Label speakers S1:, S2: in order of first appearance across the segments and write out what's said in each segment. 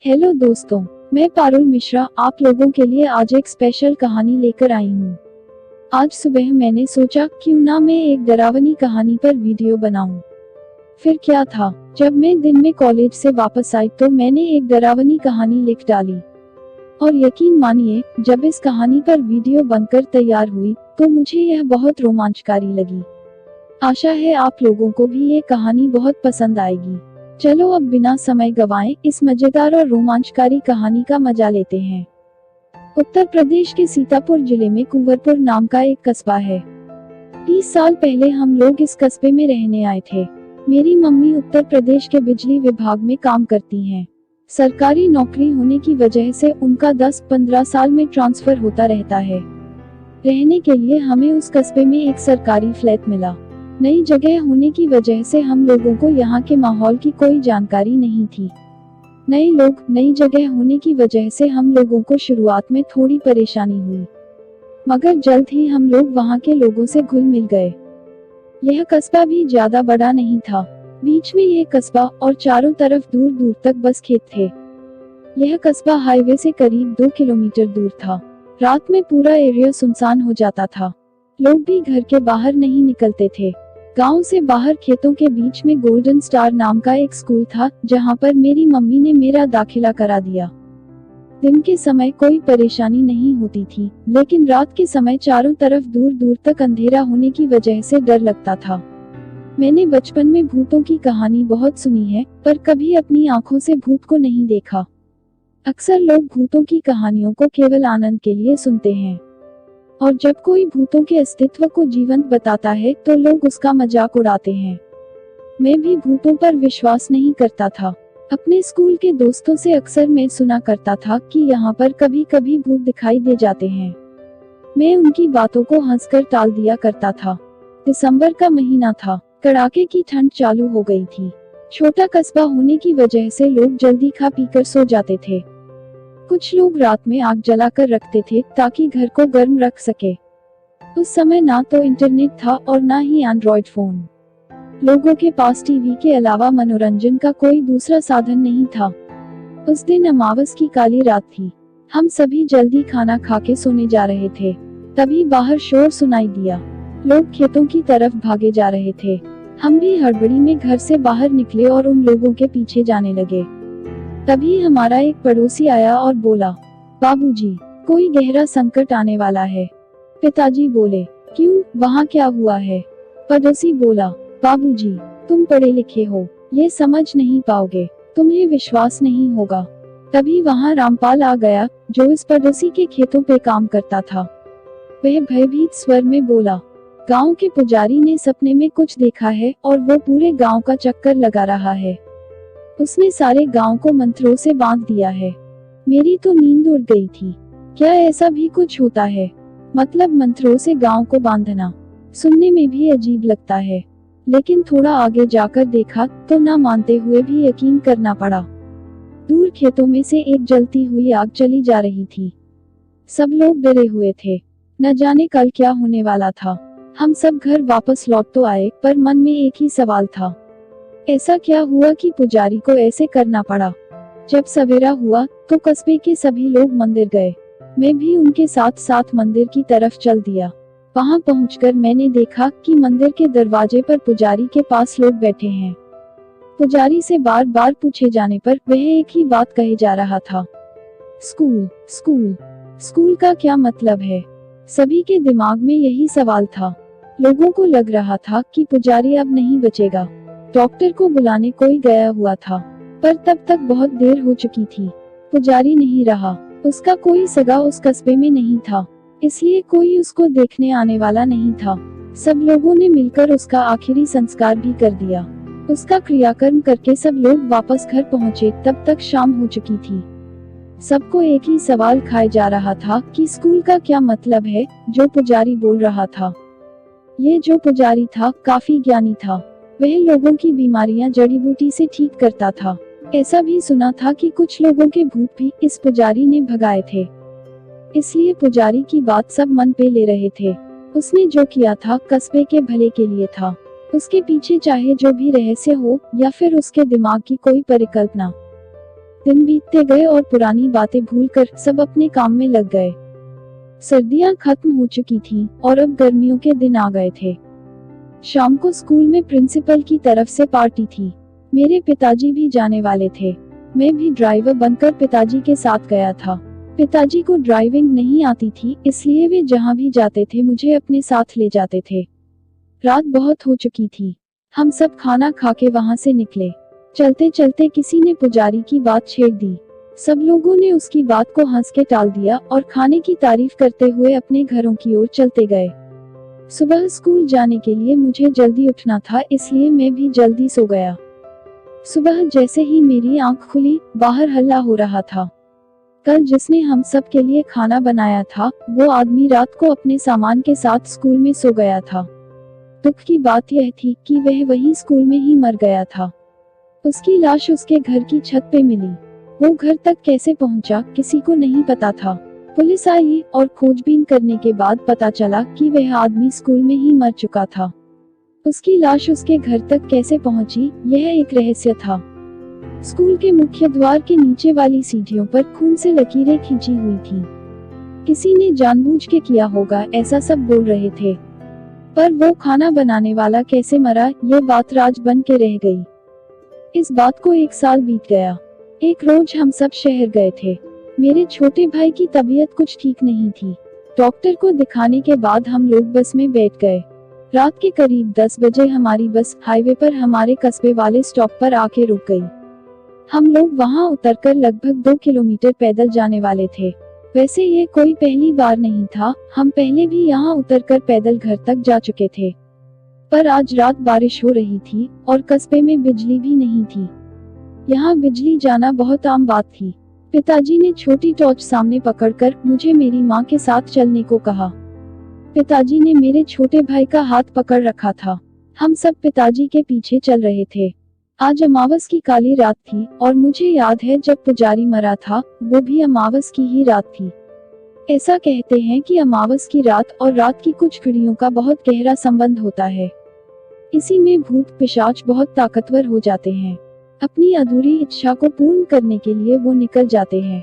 S1: Hello दोस्तों, मैं पारुल मिश्रा आप लोगों के लिए आज एक स्पेशल कहानी लेकर आई हूँ। आज सुबह मैंने सोचा क्यों ना मैं एक डरावनी कहानी पर वीडियो बनाऊं। फिर क्या था, जब मैं दिन में कॉलेज से वापस आई तो मैंने एक डरावनी कहानी लिख डाली। और यकीन मानिए, जब इस कहानी पर वीडियो बनकर तैयार हुई तो मुझे यह बहुत रोमांचकारी लगी। आशा है आप लोगों को भी ये कहानी बहुत पसंद आएगी। चलो अब बिना समय गवाएं इस मजेदार और रोमांचकारी कहानी का मजा लेते हैं। उत्तर प्रदेश के सीतापुर जिले में कुंवरपुर नाम का एक कस्बा है। 30 साल पहले हम लोग इस कस्बे में रहने आए थे। मेरी मम्मी उत्तर प्रदेश के बिजली विभाग में काम करती हैं। सरकारी नौकरी होने की वजह से उनका 10-15 साल में ट्रांसफर होता रहता है। रहने के लिए हमें उस कस्बे में एक सरकारी फ्लैट मिला। नई जगह होने की वजह से हम लोगों को यहाँ के माहौल की कोई जानकारी नहीं थी। नए लोग, नई जगह होने की वजह से हम लोगों को शुरुआत में थोड़ी परेशानी हुई, मगर जल्द ही हम लोग वहाँ के लोगों से घुल मिल गए। यह कस्बा भी ज्यादा बड़ा नहीं था। बीच में यह कस्बा और चारों तरफ दूर दूर तक बस खेत थे। यह कस्बा हाईवे से करीब 2 किलोमीटर दूर था। रात में पूरा एरिया सुनसान हो जाता था। लोग भी घर के बाहर नहीं निकलते थे। गांव से बाहर खेतों के बीच में गोल्डन स्टार नाम का एक स्कूल था, जहां पर मेरी मम्मी ने मेरा दाखिला करा दिया। दिन के समय कोई परेशानी नहीं होती थी, लेकिन रात के समय चारों तरफ दूर दूर तक अंधेरा होने की वजह से डर लगता था। मैंने बचपन में भूतों की कहानी बहुत सुनी है, पर कभी अपनी आंखों से भूत को नहीं देखा। अक्सर लोग भूतों की कहानियों को केवल आनंद के लिए सुनते हैं, और जब कोई भूतों के अस्तित्व को जीवंत बताता है तो लोग उसका मजाक उड़ाते हैं। मैं भी भूतों पर विश्वास नहीं करता था। अपने स्कूल के दोस्तों से अक्सर मैं सुना करता था कि यहाँ पर कभी कभी भूत दिखाई दे जाते हैं। मैं उनकी बातों को हंसकर टाल दिया करता था। दिसंबर का महीना था। कड़ाके की ठंड चालू हो गई थी। छोटा कस्बा होने की वजह से लोग जल्दी खा पीकर सो जाते थे। कुछ लोग रात में आग जलाकर रखते थे ताकि घर को गर्म रख सके। उस समय ना तो इंटरनेट था और ना ही एंड्रॉइड फोन। लोगों के पास टीवी के अलावा मनोरंजन का कोई दूसरा साधन नहीं था। उस दिन अमावस की काली रात थी। हम सभी जल्दी खाना खा के सोने जा रहे थे। तभी बाहर शोर सुनाई दिया। लोग खेतों की तरफ भागे जा रहे थे। हम भी हड़बड़ी में घर से बाहर निकले और उन लोगों के पीछे जाने लगे। तभी हमारा एक पड़ोसी आया और बोला, बाबूजी, कोई गहरा संकट आने वाला है। पिताजी बोले, क्यों, वहाँ क्या हुआ है? पड़ोसी बोला, बाबूजी, तुम पढ़े लिखे हो, ये समझ नहीं पाओगे, तुम्हें विश्वास नहीं होगा। तभी वहाँ रामपाल आ गया, जो इस पड़ोसी के खेतों पे काम करता था। वह भयभीत स्वर में बोला, गांव के पुजारी ने सपने में कुछ देखा है और वो पूरे गांव का चक्कर लगा रहा है। उसने सारे गांव को मंत्रों से बांध दिया है। मेरी तो नींद उड़ गई थी। क्या ऐसा भी कुछ होता है? मतलब मंत्रों से गांव को बांधना सुनने में भी अजीब लगता है, लेकिन थोड़ा आगे जाकर देखा तो ना मानते हुए भी यकीन करना पड़ा। दूर खेतों में से एक जलती हुई आग चली जा रही थी। सब लोग डरे हुए थे। न जाने कल क्या होने वाला था। हम सब घर वापस लौट तो आए, पर मन में एक ही सवाल था, ऐसा क्या हुआ कि पुजारी को ऐसे करना पड़ा? जब सवेरा हुआ तो कस्बे के सभी लोग मंदिर गए। मैं भी उनके साथ साथ मंदिर की तरफ चल दिया। वहां पहुंचकर मैंने देखा कि मंदिर के दरवाजे पर पुजारी के पास लोग बैठे हैं। पुजारी से बार बार पूछे जाने पर वह एक ही बात कहे जा रहा था, स्कूल स्कूल स्कूल का क्या मतलब है? सभी के दिमाग में यही सवाल था। लोगों को लग रहा था कि पुजारी अब नहीं बचेगा। डॉक्टर को बुलाने कोई गया हुआ था, पर तब तक बहुत देर हो चुकी थी। पुजारी नहीं रहा। उसका कोई सगा उस कस्बे में नहीं था, इसलिए कोई उसको देखने आने वाला नहीं था। सब लोगों ने मिलकर उसका आखिरी संस्कार भी कर दिया। उसका क्रियाकर्म करके सब लोग वापस घर पहुंचे। तब तक शाम हो चुकी थी। सबको एक ही सवाल खाए जा रहा था कि स्कूल का क्या मतलब है, जो पुजारी बोल रहा था। ये जो पुजारी था काफी ज्ञानी था। वह लोगों की बीमारियां जड़ी बूटी से ठीक करता था। ऐसा भी सुना था कि कुछ लोगों के भूत भी इस पुजारी ने भगाए थे। इसलिए पुजारी की बात सब मन पे ले रहे थे। उसने जो किया था कस्बे के भले के लिए था। उसके पीछे चाहे जो भी रहस्य हो या फिर उसके दिमाग की कोई परिकल्पना, दिन बीतते गए और पुरानी बातें भूलकर सब अपने काम में लग गए। सर्दियां खत्म हो चुकी थीं और अब गर्मियों के दिन आ गए थे। शाम को स्कूल में प्रिंसिपल की तरफ से पार्टी थी। मेरे पिताजी भी जाने वाले थे। मैं भी ड्राइवर बनकर पिताजी के साथ गया था। पिताजी को ड्राइविंग नहीं आती थी, इसलिए वे जहां भी जाते थे मुझे अपने साथ ले जाते थे। रात बहुत हो चुकी थी। हम सब खाना खा के वहां से निकले। चलते चलते किसी ने पुजारी की बात छेड़ दी। सब लोगों ने उसकी बात को हंस के टाल दिया और खाने की तारीफ करते हुए अपने घरों की ओर चलते गए। सुबह स्कूल जाने के लिए मुझे जल्दी उठना था, इसलिए मैं भी जल्दी सो गया। सुबह जैसे ही मेरी आंख खुली, बाहर हल्ला हो रहा था। कल जिसने हम सब के लिए खाना बनाया था, वो आदमी रात को अपने सामान के साथ स्कूल में सो गया था। दुख की बात यह थी कि वह वहीं स्कूल में ही मर गया था। उसकी लाश उसके घर की छत पे मिली। वो घर तक कैसे पहुंचा, किसी को नहीं पता था। पुलिस आई और खोजबीन करने के बाद पता चला कि वह आदमी स्कूल में ही मर चुका था। उसकी लाश उसके घर तक कैसे पहुंची, यह एक रहस्य था। स्कूल के मुख्य द्वार के नीचे वाली सीढ़ियों पर खून से लकीरें खींची हुई थी। किसी ने जानबूझ के किया होगा, ऐसा सब बोल रहे थे। पर वो खाना बनाने वाला कैसे मरा, ये बात राज बन के रह गई। इस बात को 1 साल बीत गया। एक रोज हम सब शहर गए थे। मेरे छोटे भाई की तबीयत कुछ ठीक नहीं थी। डॉक्टर को दिखाने के बाद हम लोग बस में बैठ गए। रात के करीब 10 बजे हमारी बस हाईवे पर हमारे कस्बे वाले स्टॉप पर आके रुक गई। हम लोग वहां उतरकर लगभग 2 किलोमीटर पैदल जाने वाले थे। वैसे ये कोई पहली बार नहीं था, हम पहले भी यहाँ उतरकर पैदल घर तक जा चुके थे। पर आज रात बारिश हो रही थी और कस्बे में बिजली भी नहीं थी। यहाँ बिजली जाना बहुत आम बात थी। पिताजी ने छोटी टॉर्च सामने पकड़कर मुझे मेरी माँ के साथ चलने को कहा। पिताजी ने मेरे छोटे भाई का हाथ पकड़ रखा था। हम सब पिताजी के पीछे चल रहे थे। आज अमावस की काली रात थी और मुझे याद है जब पुजारी मरा था, वो भी अमावस की ही रात थी। ऐसा कहते हैं कि अमावस की रात और रात की कुछ घड़ियों का बहुत गहरा संबंध होता है। इसी में भूत पिशाच बहुत ताकतवर हो जाते हैं। अपनी अधूरी इच्छा को पूर्ण करने के लिए वो निकल जाते हैं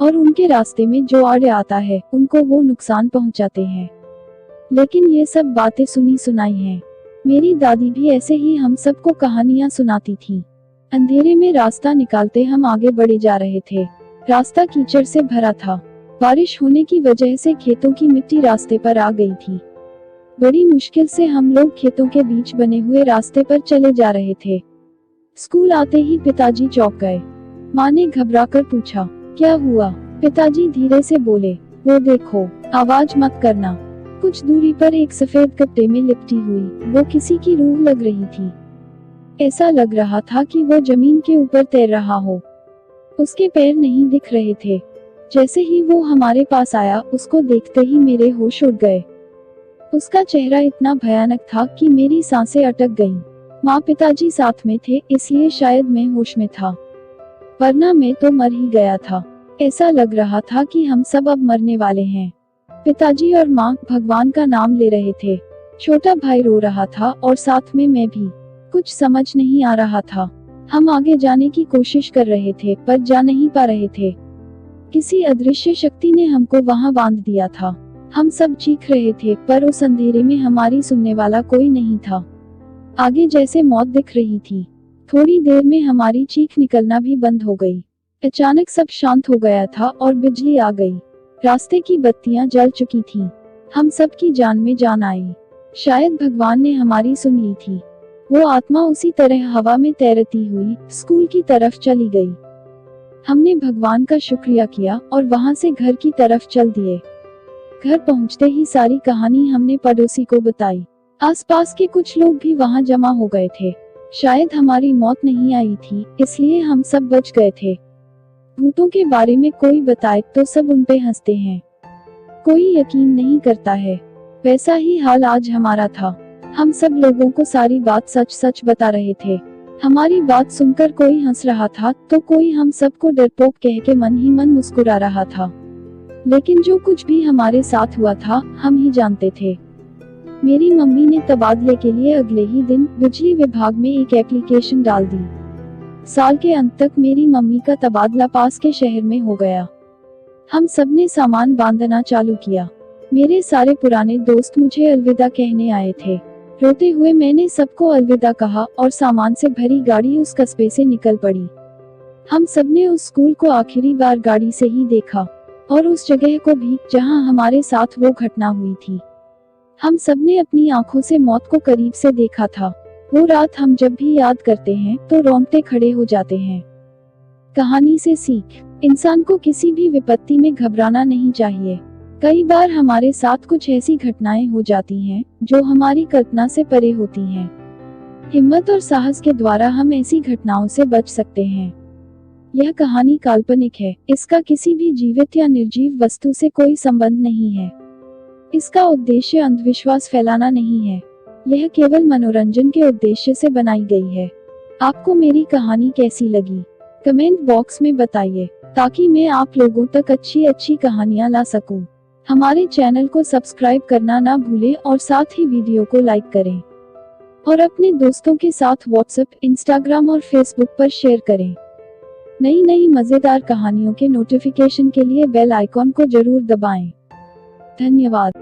S1: और उनके रास्ते में जो आड़े आता है उनको वो नुकसान पहुंचाते हैं। लेकिन ये सब बातें सुनी सुनाई हैं। मेरी दादी भी ऐसे ही हम सबको कहानियां सुनाती थी। अंधेरे में रास्ता निकालते हम आगे बढ़े जा रहे थे। रास्ता कीचड़ से भरा था। बारिश होने की वजह से खेतों की मिट्टी रास्ते पर आ गई थी। बड़ी मुश्किल से हम लोग खेतों के बीच बने हुए रास्ते पर चले जा रहे थे। स्कूल आते ही पिताजी चौंक गए। माँ ने घबराकर पूछा, क्या हुआ? पिताजी धीरे से बोले, वो देखो, आवाज मत करना। कुछ दूरी पर एक सफेद कपड़े में लिपटी हुई वो किसी की रूह लग रही थी। ऐसा लग रहा था कि वो जमीन के ऊपर तैर रहा हो। उसके पैर नहीं दिख रहे थे। जैसे ही वो हमारे पास आया, उसको देखते ही मेरे होश उड़ गए। उसका चेहरा इतना भयानक था कि मेरी सांसें अटक गईं। माँ पिताजी साथ में थे, इसलिए शायद मैं होश में था, वरना मैं तो मर ही गया था। ऐसा लग रहा था कि हम सब अब मरने वाले हैं। पिताजी और माँ भगवान का नाम ले रहे थे। छोटा भाई रो रहा था और साथ में मैं भी। कुछ समझ नहीं आ रहा था। हम आगे जाने की कोशिश कर रहे थे पर जा नहीं पा रहे थे। किसी अदृश्य शक्ति ने हमको वहां बांध दिया था। हम सब चीख रहे थे पर उस अंधेरे में हमारी सुनने वाला कोई नहीं था। आगे जैसे मौत दिख रही थी। थोड़ी देर में हमारी चीख निकलना भी बंद हो गई। अचानक सब शांत हो गया था और बिजली आ गई। रास्ते की बत्तियां जल चुकी थीं। हम सब की जान में जान आई। शायद भगवान ने हमारी सुन ली थी। वो आत्मा उसी तरह हवा में तैरती हुई स्कूल की तरफ चली गई। हमने भगवान का शुक्रिया किया और वहां से घर की तरफ चल दिए। घर पहुंचते ही सारी कहानी हमने पड़ोसी को बताई। आसपास के कुछ लोग भी वहां जमा हो गए थे। शायद हमारी मौत नहीं आई थी, इसलिए हम सब बच गए थे। भूतों के बारे में कोई बताए तो सब उन पे हंसते हैं। कोई यकीन नहीं करता है। वैसा ही हाल आज हमारा था। हम सब लोगों को सारी बात सच सच बता रहे थे। हमारी बात सुनकर कोई हंस रहा था तो कोई हम सबको डरपोक कह के मन ही मन मुस्कुरा रहा था। लेकिन जो कुछ भी हमारे साथ हुआ था, हम ही जानते थे। मेरी मम्मी ने तबादले के लिए अगले ही दिन बिजली विभाग में एक एप्लीकेशन डाल दी। साल के अंत तक मेरी मम्मी का तबादला पास के शहर में हो गया। हम सब ने सामान बांधना चालू किया। मेरे सारे पुराने दोस्त मुझे अलविदा कहने आए थे। रोते हुए मैंने सबको अलविदा कहा और सामान से भरी गाड़ी उस कस्बे से निकल पड़ी। हम सब ने उस स्कूल को आखिरी बार गाड़ी से ही देखा और उस जगह को भी जहां हमारे साथ वो घटना हुई थी। हम सब ने अपनी आंखों से मौत को करीब से देखा था। वो रात हम जब भी याद करते हैं तो रोंगटे खड़े हो जाते हैं। कहानी से सीख, इंसान को किसी भी विपत्ति में घबराना नहीं चाहिए। कई बार हमारे साथ कुछ ऐसी घटनाएं हो जाती हैं जो हमारी कल्पना से परे होती हैं। हिम्मत और साहस के द्वारा हम ऐसी घटनाओं से बच सकते हैं। यह कहानी काल्पनिक है, इसका किसी भी जीवित या निर्जीव वस्तु से कोई संबंध नहीं है। इसका उद्देश्य अंधविश्वास फैलाना नहीं है। यह केवल मनोरंजन के उद्देश्य से बनाई गई है। आपको मेरी कहानी कैसी लगी? कमेंट बॉक्स में बताइए ताकि मैं आप लोगों तक अच्छी कहानियां ला सकूं। हमारे चैनल को सब्सक्राइब करना ना भूलें और साथ ही वीडियो को लाइक करें और अपने दोस्तों के साथ व्हाट्सएप, इंस्टाग्राम और फेसबुक पर शेयर करें। नई मजेदार कहानियों के नोटिफिकेशन के लिए बेल आइकॉन को जरूर दबाएं। धन्यवाद।